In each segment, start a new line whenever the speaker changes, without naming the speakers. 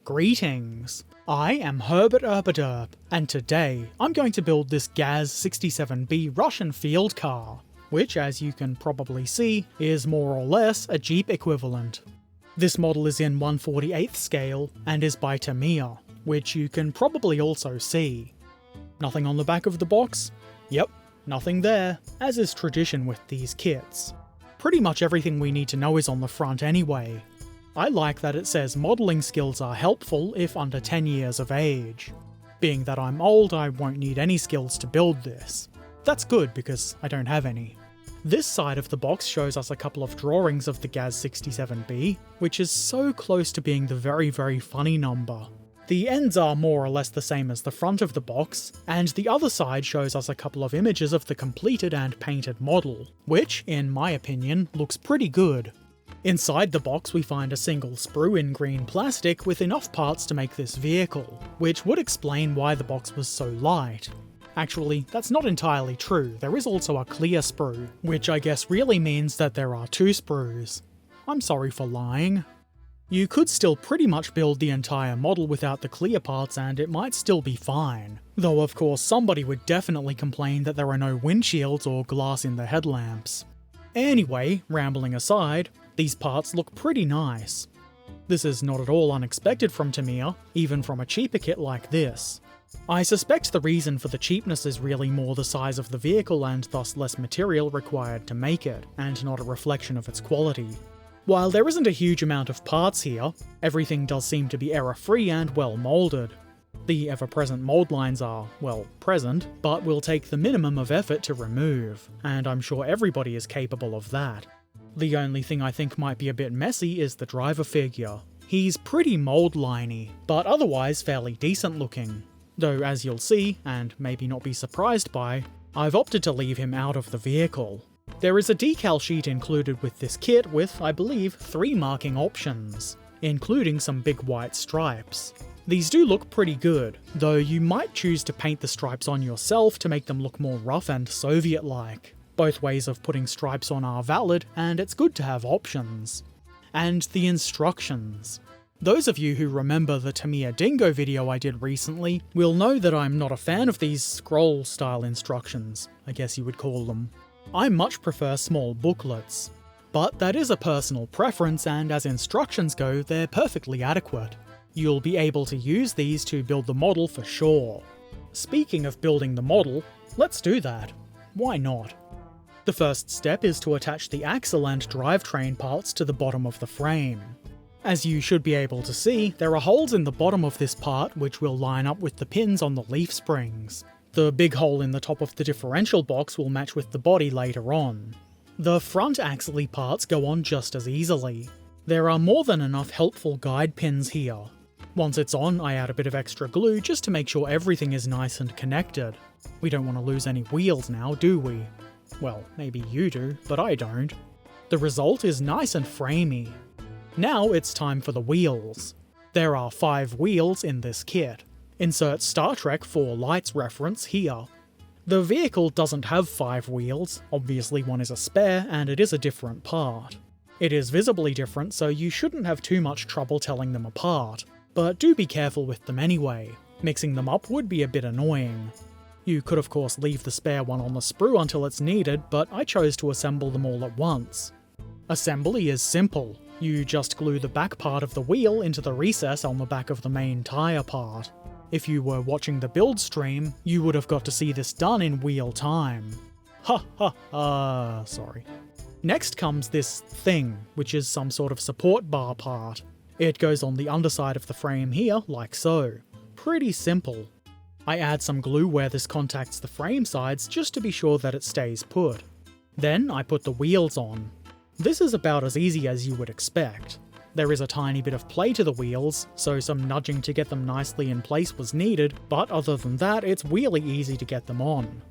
Greetings! I am Herbert Erpaderp, and today I'm going to build this GAZ 67B Russian field car, which, as you can probably see, is more or less a Jeep equivalent. This model is in 1/48th scale and is by Tamiya, which you can probably also see. Nothing on the back of the box? Yep, nothing there, as is tradition with these kits. Pretty much everything we need to know is on the front anyway. I like that it says modelling skills are helpful if under 10 years of age. Being that I'm old, I won't need any skills to build this. That's good because I don't have any. This side of the box shows us a couple of drawings of the GAZ 67B, which is so close to being the very funny number. The ends are more or less the same as the front of the box, and the other side shows us a couple of images of the completed and painted model, which, in my opinion, looks pretty good. Inside the box we find a single sprue in green plastic with enough parts to make this vehicle, which would explain why the box was so light. Actually, that's not entirely true, there is also a clear sprue, which I guess really means that there are two sprues. I'm sorry for lying. You could still pretty much build the entire model without the clear parts and it might still be fine. Though of course somebody would definitely complain that there are no windshields or glass in the headlamps. Anyway, rambling aside, these parts look pretty nice. This is not at all unexpected from Tamiya, even from a cheaper kit like this. I suspect the reason for the cheapness is really more the size of the vehicle and thus less material required to make it, and not a reflection of its quality. While there isn't a huge amount of parts here, everything does seem to be error-free and well moulded. The ever-present mould lines are, well, present, but will take the minimum of effort to remove, and I'm sure everybody is capable of that. The only thing I think might be a bit messy is the driver figure. He's pretty mould-liney, but otherwise fairly decent looking. Though as you'll see, and maybe not be surprised by, I've opted to leave him out of the vehicle. There is a decal sheet included with this kit with, I believe, 3 marking options, including some big white stripes. These do look pretty good, though you might choose to paint the stripes on yourself to make them look more rough and Soviet-like. Both ways of putting stripes on are valid, and it's good to have options. And the instructions. Those of you who remember the Tamiya Dingo video I did recently will know that I'm not a fan of these scroll-style instructions, I guess you would call them. I much prefer small booklets. But that is a personal preference, and as instructions go, they're perfectly adequate. You'll be able to use these to build the model for sure. Speaking of building the model, let's do that. Why not? The first step is to attach the axle and drivetrain parts to the bottom of the frame. As you should be able to see, there are holes in the bottom of this part which will line up with the pins on the leaf springs. The big hole in the top of the differential box will match with the body later on. The front axle parts go on just as easily. There are more than enough helpful guide pins here. Once it's on, I add a bit of extra glue just to make sure everything is nice and connected. We don't want to lose any wheels now, do we? Well, maybe you do, but I don't. The result is nice and framey. Now it's time for the wheels. There are 5 wheels in this kit. Insert Star Trek 4 lights reference here. The vehicle doesn't have 5 wheels, obviously one is a spare and it is a different part. It is visibly different, so you shouldn't have too much trouble telling them apart, but do be careful with them anyway. Mixing them up would be a bit annoying. You could of course leave the spare one on the sprue until it's needed, but I chose to assemble them all at once. Assembly is simple. You just glue the back part of the wheel into the recess on the back of the main tyre part. If you were watching the build stream, you would have got to see this done in real time. Sorry. Next comes this thing, which is some sort of support bar part. It goes on the underside of the frame here, like so. Pretty simple. I add some glue where this contacts the frame sides just to be sure that it stays put. Then I put the wheels on. This is about as easy as you would expect. There is a tiny bit of play to the wheels, so some nudging to get them nicely in place was needed, but other than that, it's really easy to get them on.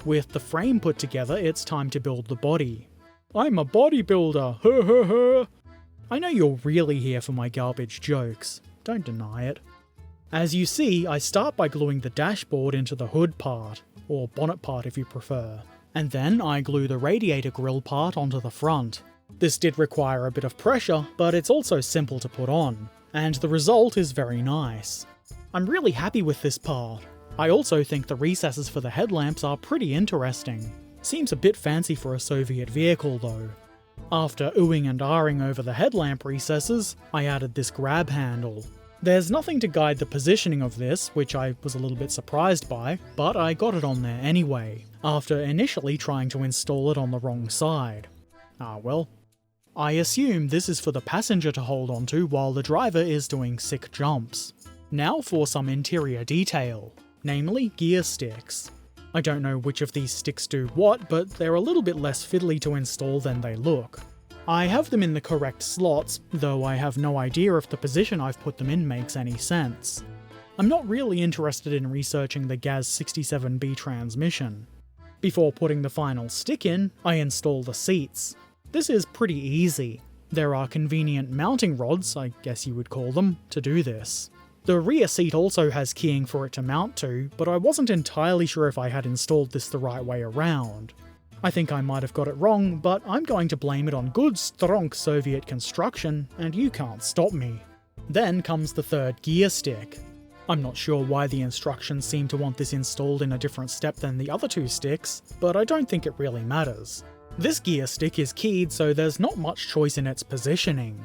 With the frame put together, it's time to build the body. I'm a bodybuilder, I know you're really here for my garbage jokes, don't deny it. As you see, I start by gluing the dashboard into the hood part, or bonnet part if you prefer, and then I glue the radiator grille part onto the front. This did require a bit of pressure, but it's also simple to put on, and the result is very nice. I'm really happy with this part. I also think the recesses for the headlamps are pretty interesting. Seems a bit fancy for a Soviet vehicle though. After oohing and ahhing over the headlamp recesses, I added this grab handle. There's nothing to guide the positioning of this, which I was a little bit surprised by, but I got it on there anyway, after initially trying to install it on the wrong side. Ah well. I assume this is for the passenger to hold onto while the driver is doing sick jumps. Now for some interior detail, namely gear sticks. I don't know which of these sticks do what, but they're a little bit less fiddly to install than they look. I have them in the correct slots, though I have no idea if the position I've put them in makes any sense. I'm not really interested in researching the GAZ 67B transmission. Before putting the final stick in, I install the seats. This is pretty easy. There are convenient mounting rods, I guess you would call them, to do this. The rear seat also has keying for it to mount to, but I wasn't entirely sure if I had installed this the right way around. I think I might have got it wrong, but I'm going to blame it on good, strong Soviet construction, and you can't stop me. Then comes the third gear stick. I'm not sure why the instructions seem to want this installed in a different step than the other two sticks, but I don't think it really matters. This gear stick is keyed, so there's not much choice in its positioning.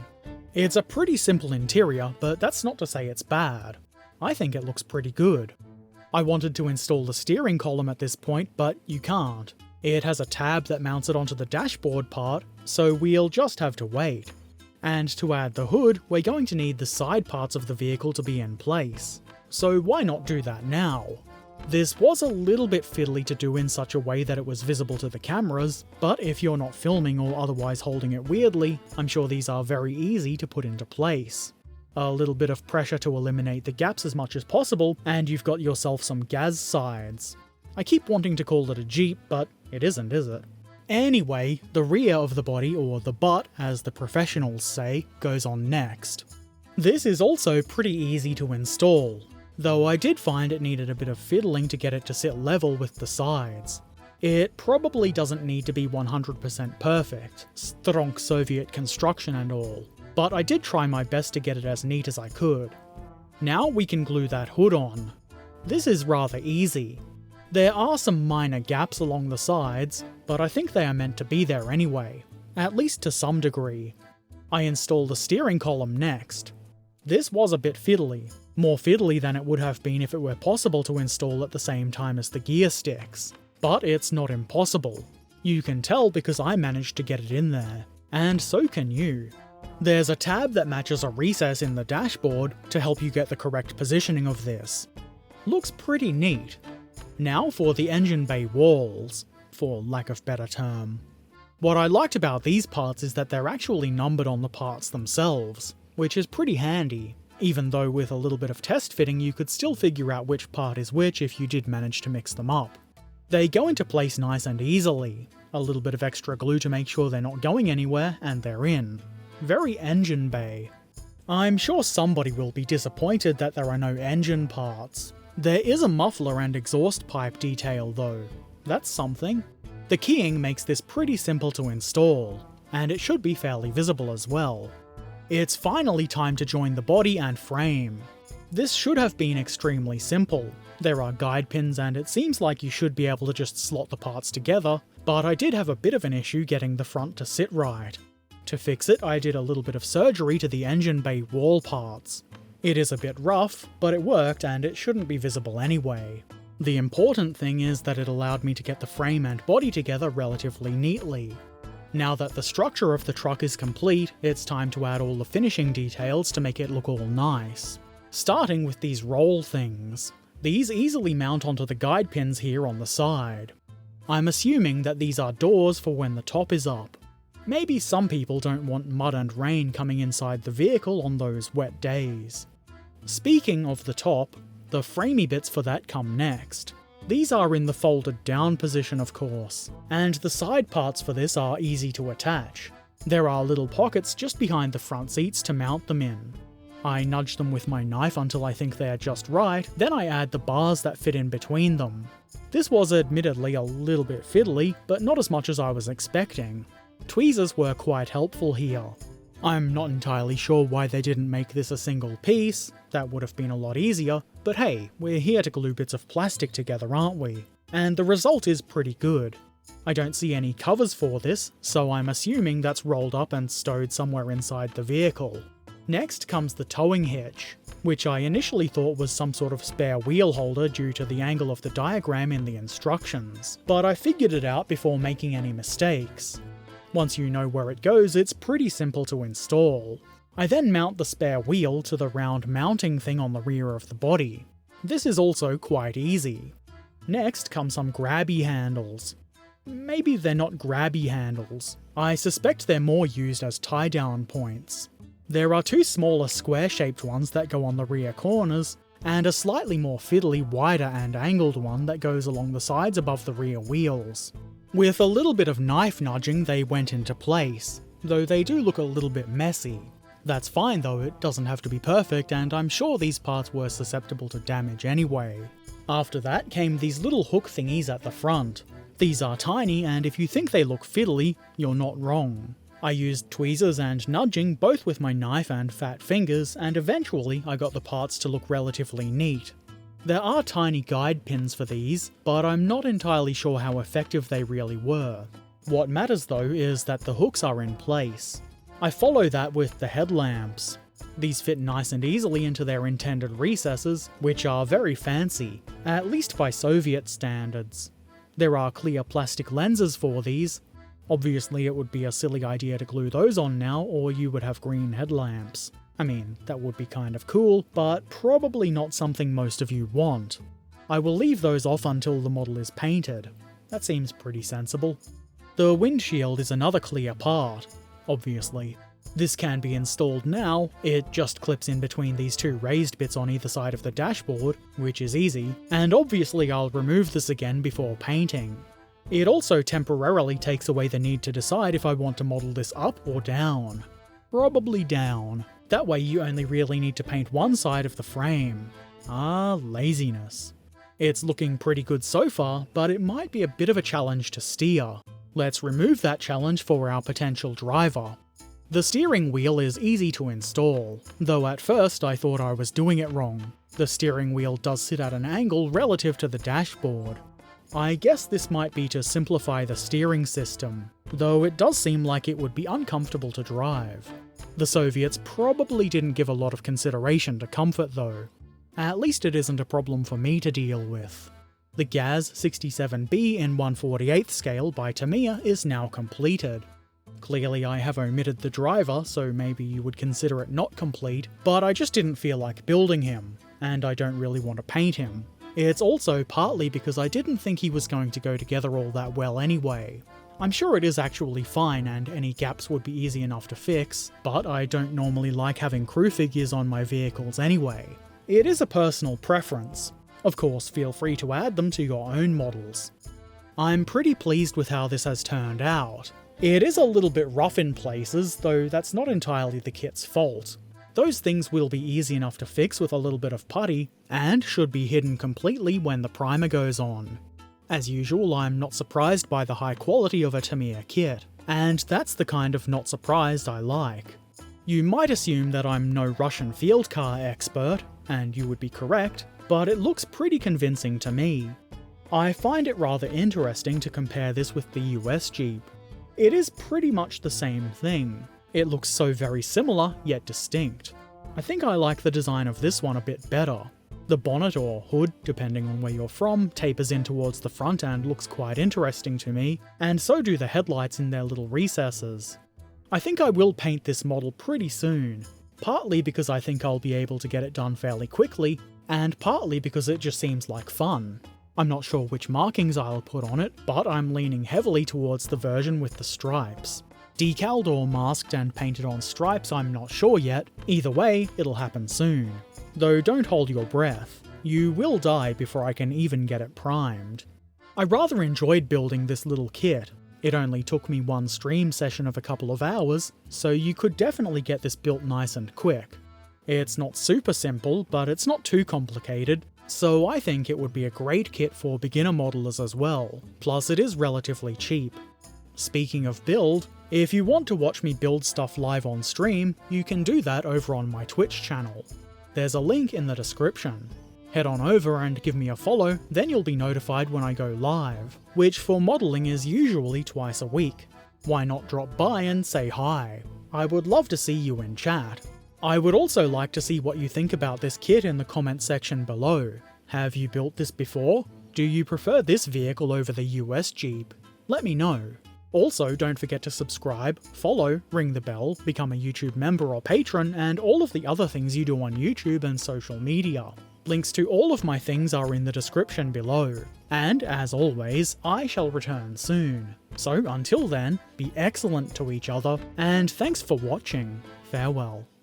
It's a pretty simple interior, but that's not to say it's bad. I think it looks pretty good. I wanted to install the steering column at this point, but you can't. It has a tab that mounts it onto the dashboard part, so we'll just have to wait. And to add the hood, we're going to need the side parts of the vehicle to be in place. So why not do that now? This was a little bit fiddly to do in such a way that it was visible to the cameras, but if you're not filming or otherwise holding it weirdly, I'm sure these are very easy to put into place. A little bit of pressure to eliminate the gaps as much as possible, and you've got yourself some GAZ sides. I keep wanting to call it a Jeep, but it isn't, is it? Anyway, the rear of the body, or the butt as the professionals say, goes on next. This is also pretty easy to install, though I did find it needed a bit of fiddling to get it to sit level with the sides. It probably doesn't need to be 100% perfect, strong Soviet construction and all, but I did try my best to get it as neat as I could. Now we can glue that hood on. This is rather easy. There are some minor gaps along the sides, but I think they are meant to be there anyway, at least to some degree. I install the steering column next. This was a bit fiddly. More fiddly than it would have been if it were possible to install at the same time as the gear sticks. But it's not impossible. You can tell because I managed to get it in there, and so can you. There's a tab that matches a recess in the dashboard to help you get the correct positioning of this. Looks pretty neat. Now for the engine bay walls, for lack of better term. What I liked about these parts is that they're actually numbered on the parts themselves, which is pretty handy. Even though with a little bit of test fitting you could still figure out which part is which if you did manage to mix them up. They go into place nice and easily. A little bit of extra glue to make sure they're not going anywhere, and they're in. Very engine bay. I'm sure somebody will be disappointed that there are no engine parts. There is a muffler and exhaust pipe detail though. That's something. The keying makes this pretty simple to install, and it should be fairly visible as well. It's finally time to join the body and frame. This should have been extremely simple. There are guide pins and it seems like you should be able to just slot the parts together, but I did have a bit of an issue getting the front to sit right. To fix it, I did a little bit of surgery to the engine bay wall parts. It is a bit rough, but it worked and it shouldn't be visible anyway. The important thing is that it allowed me to get the frame and body together relatively neatly. Now that the structure of the truck is complete, it's time to add all the finishing details to make it look all nice. Starting with these roll things. These easily mount onto the guide pins here on the side. I'm assuming that these are doors for when the top is up. Maybe some people don't want mud and rain coming inside the vehicle on those wet days. Speaking of the top, the framey bits for that come next. These are in the folded down position of course, and the side parts for this are easy to attach. There are little pockets just behind the front seats to mount them in. I nudge them with my knife until I think they are just right, then I add the bars that fit in between them. This was admittedly a little bit fiddly, but not as much as I was expecting. Tweezers were quite helpful here. I'm not entirely sure why they didn't make this a single piece, that would have been a lot easier, but hey, we're here to glue bits of plastic together, aren't we? And the result is pretty good. I don't see any covers for this, so I'm assuming that's rolled up and stowed somewhere inside the vehicle. Next comes the towing hitch, which I initially thought was some sort of spare wheel holder due to the angle of the diagram in the instructions, but I figured it out before making any mistakes. Once you know where it goes, it's pretty simple to install. I then mount the spare wheel to the round mounting thing on the rear of the body. This is also quite easy. Next come some grabby handles. Maybe they're not grabby handles. I suspect they're more used as tie-down points. There are two smaller square-shaped ones that go on the rear corners, and a slightly more fiddly, wider and angled one that goes along the sides above the rear wheels. With a little bit of knife nudging, they went into place, though they do look a little bit messy. That's fine though, it doesn't have to be perfect, and I'm sure these parts were susceptible to damage anyway. After that came these little hook thingies at the front. These are tiny, and if you think they look fiddly, you're not wrong. I used tweezers and nudging both with my knife and fat fingers, and eventually I got the parts to look relatively neat. There are tiny guide pins for these, but I'm not entirely sure how effective they really were. What matters though is that the hooks are in place. I follow that with the headlamps. These fit nice and easily into their intended recesses, which are very fancy, at least by Soviet standards. There are clear plastic lenses for these. Obviously it would be a silly idea to glue those on now, or you would have green headlamps. I mean, that would be kind of cool, but probably not something most of you want. I will leave those off until the model is painted. That seems pretty sensible. The windshield is another clear part, obviously. This can be installed now, it just clips in between these two raised bits on either side of the dashboard, which is easy, and obviously I'll remove this again before painting. It also temporarily takes away the need to decide if I want to model this up or down. Probably down. That way you only really need to paint one side of the frame. Ah, laziness. It's looking pretty good so far, but it might be a bit of a challenge to steer. Let's remove that challenge for our potential driver. The steering wheel is easy to install, though at first I thought I was doing it wrong. The steering wheel does sit at an angle relative to the dashboard. I guess this might be to simplify the steering system, though it does seem like it would be uncomfortable to drive. The Soviets probably didn't give a lot of consideration to comfort though. At least it isn't a problem for me to deal with. The GAZ 67B in 1/48th scale by Tamiya is now completed. Clearly I have omitted the driver, so maybe you would consider it not complete, but I just didn't feel like building him, and I don't really want to paint him. It's also partly because I didn't think he was going to go together all that well anyway. I'm sure it is actually fine and any gaps would be easy enough to fix, but I don't normally like having crew figures on my vehicles anyway. It is a personal preference. Of course, feel free to add them to your own models. I'm pretty pleased with how this has turned out. It is a little bit rough in places, though that's not entirely the kit's fault. Those things will be easy enough to fix with a little bit of putty, and should be hidden completely when the primer goes on. As usual, I'm not surprised by the high quality of a Tamiya kit, and that's the kind of not surprised I like. You might assume that I'm no Russian field car expert, and you would be correct, but it looks pretty convincing to me. I find it rather interesting to compare this with the US Jeep. It is pretty much the same thing. It looks so very similar, yet distinct. I think I like the design of this one a bit better. The bonnet or hood, depending on where you're from, tapers in towards the front and looks quite interesting to me, and so do the headlights in their little recesses. I think I will paint this model pretty soon, partly because I think I'll be able to get it done fairly quickly, and partly because it just seems like fun. I'm not sure which markings I'll put on it, but I'm leaning heavily towards the version with the stripes. Decaled or masked and painted on stripes, I'm not sure yet. Either way, it'll happen soon. Though don't hold your breath. You will die before I can even get it primed. I rather enjoyed building this little kit. It only took me one stream session of a couple of hours, so you could definitely get this built nice and quick. It's not super simple, but it's not too complicated, so I think it would be a great kit for beginner modelers as well. Plus it is relatively cheap. Speaking of build, If you want to watch me build stuff live on stream, you can do that over on my Twitch channel. There's a link in the description. Head on over and give me a follow, then you'll be notified when I go live, which for modelling is usually twice a week. Why not drop by and say hi? I would love to see you in chat. I would also like to see what you think about this kit in the comment section below. Have you built this before? Do you prefer this vehicle over the US Jeep? Let me know. Also, don't forget to subscribe, follow, ring the bell, become a YouTube member or patron, and all of the other things you do on YouTube and social media. Links to all of my things are in the description below. And as always, I shall return soon. So until then, be excellent to each other, and thanks for watching. Farewell.